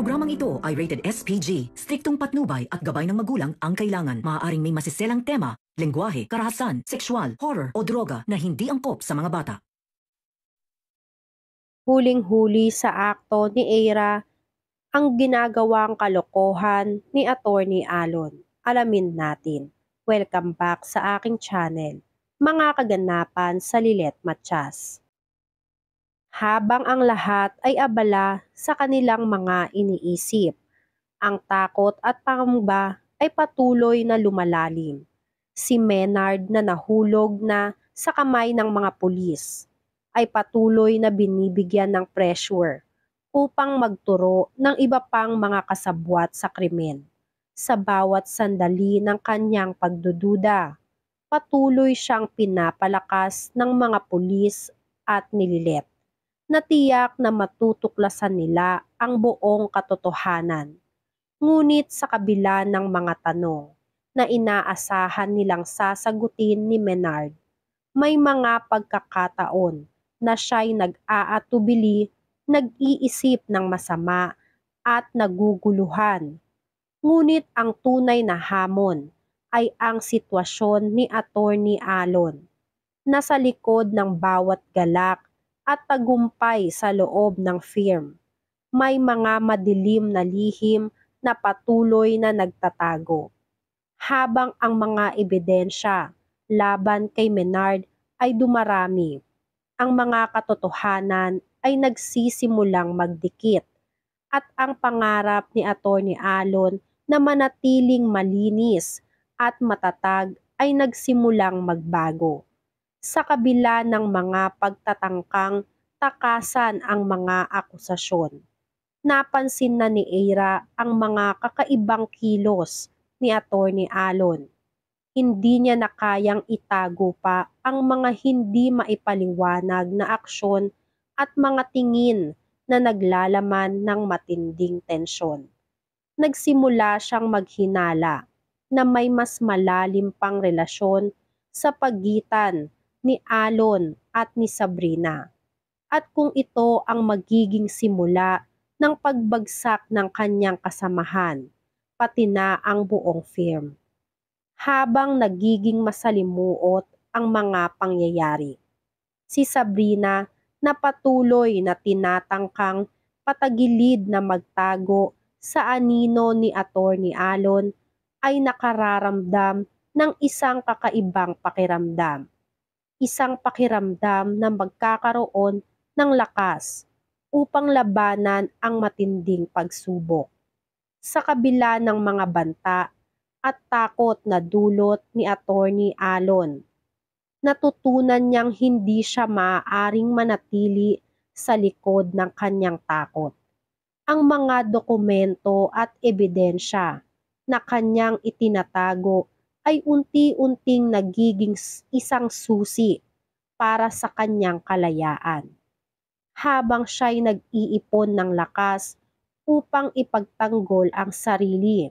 Programang ito ay rated SPG. Striktong patnubay at gabay ng magulang ang kailangan. Maaaring may masiselang tema, lengguwahe, karahasan, sexual, horror o droga na hindi angkop sa mga bata. Huling-huli sa akto ni Eira ang ginagawang kalokohan ni Attorney Alon. Alamin natin. Welcome back sa aking channel, mga kaganapan sa Lilet Matias. Habang ang lahat ay abala sa kanilang mga iniisip, ang takot at pangamba ay patuloy na lumalalim. Si Menard na nahulog na sa kamay ng mga pulis ay patuloy na binibigyan ng pressure upang magturo ng iba pang mga kasabwat sa krimen. Sa bawat sandali ng kanyang pagdududa, patuloy siyang pinapalakas ng mga pulis at nililet na tiyak na matutuklasan nila ang buong katotohanan. Ngunit sa kabila ng mga tanong na inaasahan nilang sasagutin ni Menard, may mga pagkakataon na siya'y nag-aatubili, nag-iisip ng masama at naguguluhan. Ngunit ang tunay na hamon ay ang sitwasyon ni Attorney Alon na sa likod ng bawat galak at tagumpay sa loob ng firm. May mga madilim na lihim na patuloy na nagtatago. Habang ang mga ebidensya laban kay Menard ay dumarami, ang mga katotohanan ay nagsisimulang magdikit at ang pangarap ni Attorney Alon na manatiling malinis at matatag ay nagsimulang magbago. Sa kabila ng mga pagtatangkang takasan ang mga akusasyon, napansin na ni Eira ang mga kakaibang kilos ni Attorney Alon. Hindi niya na kayang itago pa ang mga hindi maipaliwanag na aksyon at mga tingin na naglalaman ng matinding tensyon. Nagsimula siyang maghinala na may mas malalim pang relasyon sa pagitan ni Alon at ni Sabrina. At kung ito ang magiging simula ng pagbagsak ng kanyang kasamahan, pati na ang buong firm. Habang nagiging masalimuot ang mga pangyayari, si Sabrina na patuloy na tinatangkang patagilid na magtago sa anino ni Attorney Alon ay nakararamdam ng isang kakaibang pakiramdam. Isang pakiramdam na magkakaroon ng lakas upang labanan ang matinding pagsubok. Sa kabila ng mga banta at takot na dulot ni Attorney Alon, natutunan niyang hindi siya maaaring manatili sa likod ng kanyang takot. Ang mga dokumento at ebidensya na kanyang itinatago ay unti-unting nagiging isang susi para sa kanyang kalayaan. Habang siya'y nag-iipon ng lakas upang ipagtanggol ang sarili,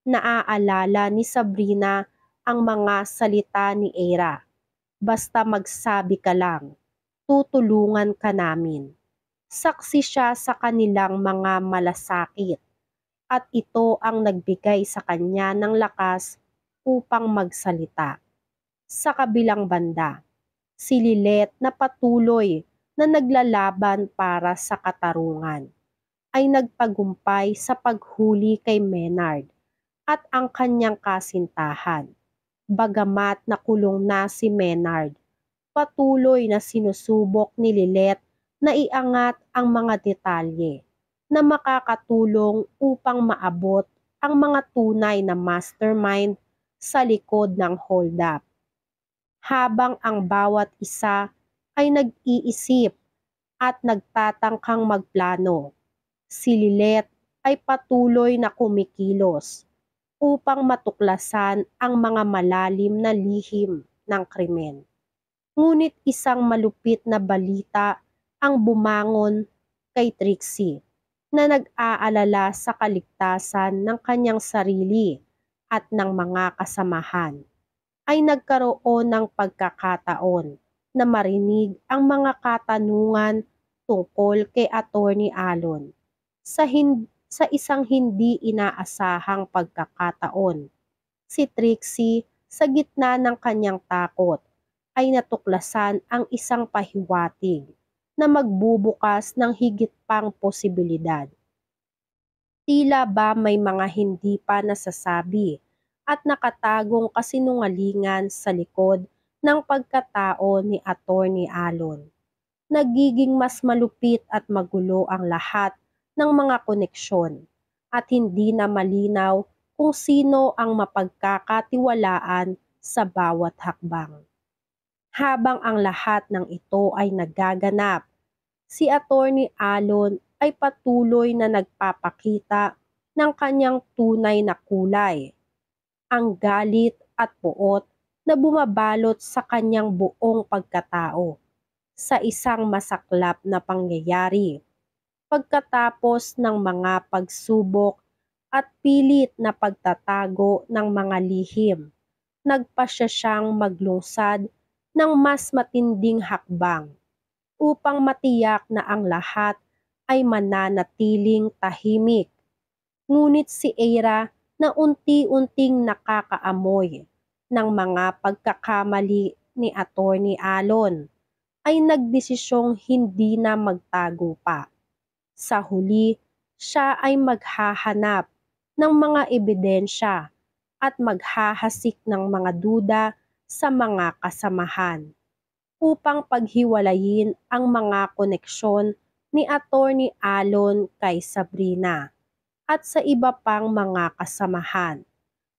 naaalala ni Sabrina ang mga salita ni Eira. Basta magsabi ka lang, tutulungan ka namin. Saksi siya sa kanilang mga malasakit at ito ang nagbigay sa kanya ng lakas upang magsalita. Sa kabilang banda, si Lilet na patuloy na naglalaban para sa katarungan ay nagtagumpay sa paghuli kay Menard at ang kanyang kasintahan. Bagamat nakulong na si Menard, patuloy na sinusubok ni Lilet na iangat ang mga detalye na makakatulong upang maabot ang mga tunay na mastermind sa likod ng hold-up. Habang ang bawat isa ay nag-iisip at nagtatangkang magplano, si Lilet ay patuloy na kumikilos upang matuklasan ang mga malalim na lihim ng krimen. Ngunit isang malupit na balita ang bumangon kay Trixie na nag-aalala sa kaligtasan ng kanyang sarili at ng mga kasamahan. Ay nagkaroon ng pagkakataon na marinig ang mga katanungan tungkol kay Attorney Alon. sa isang hindi inaasahang pagkakataon. Si Trixie, sa gitna ng kanyang takot, ay natuklasan ang isang pahiwatig na magbubukas ng higit pang posibilidad. Tila ba may mga hindi pa nasasabi at nakatagong kasinungalingan sa likod ng pagkatao ni Attorney Alon. Nagiging mas malupit at magulo ang lahat ng mga koneksyon at hindi na malinaw kung sino ang mapagkakatiwalaan sa bawat hakbang. Habang ang lahat ng ito ay nagaganap, si Attorney Alon ay patuloy na nagpapakita ng kanyang tunay na kulay, ang galit at puot na bumabalot sa kanyang buong pagkatao sa isang masaklap na pangyayari. Pagkatapos ng mga pagsubok at pilit na pagtatago ng mga lihim, nagpasya siyang maglungsad ng mas matinding hakbang upang matiyak na ang lahat ay mananatiling tahimik. Ngunit si Eira na unti-unting nakakaamoy ng mga pagkakamali ni Attorney Alon ay nagdesisyong hindi na magtago pa. Sa huli, siya ay maghahanap ng mga ebidensya at maghahasik ng mga duda sa mga kasamahan upang paghiwalayin ang mga koneksyon ni Attorney Alon kay Sabrina at sa iba pang mga kasamahan.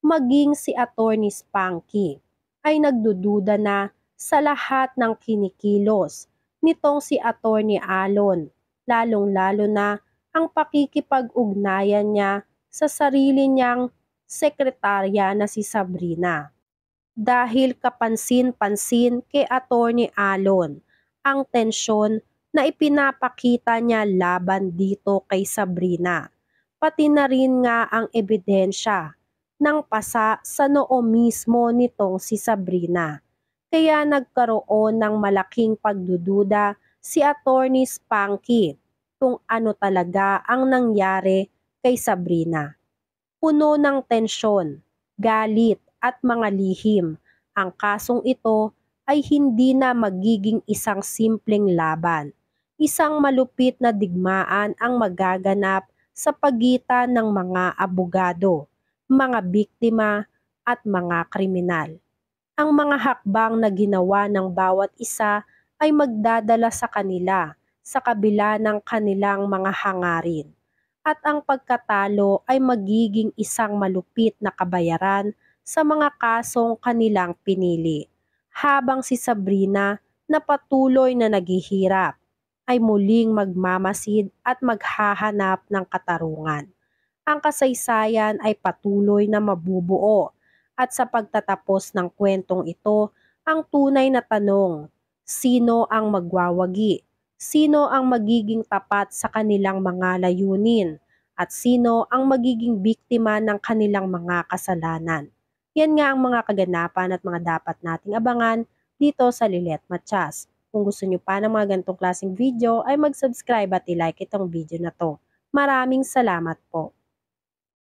Maging si Attorney Spanky ay nagdududa na sa lahat ng kinikilos nitong si Attorney Alon, lalong-lalo na ang pakikipag-ugnayan niya sa sarili niyang sekretarya na si Sabrina. Dahil kapansin-pansin kay Attorney Alon ang tensyon na ipinapakita niya laban dito kay Sabrina, pati na rin nga ang ebidensya ng pasa sa noo mismo nitong si Sabrina. Kaya nagkaroon ng malaking pagdududa si Attorney Spanky kung ano talaga ang nangyari kay Sabrina. Puno ng tensyon, galit at mga lihim, ang kasong ito ay hindi na magiging isang simpleng laban. Isang malupit na digmaan ang magaganap sa pagitan ng mga abogado, mga biktima at mga kriminal. Ang mga hakbang na ginawa ng bawat isa ay magdadala sa kanila sa kabila ng kanilang mga hangarin. At ang pagkatalo ay magiging isang malupit na kabayaran sa mga kasong kanilang pinili. Habang si Sabrina na patuloy na naghihirap ay muling magmamasid at maghahanap ng katarungan. Ang kasaysayan ay patuloy na mabubuo at sa pagtatapos ng kwentong ito, ang tunay na tanong, sino ang magwawagi? Sino ang magiging tapat sa kanilang mga layunin? At sino ang magiging biktima ng kanilang mga kasalanan? Yan nga ang mga kaganapan at mga dapat nating abangan dito sa Lilet Matias. Kung gusto nyo pa ng mga ganitong klaseng video ay mag-subscribe at i-like itong video na to. Maraming salamat po.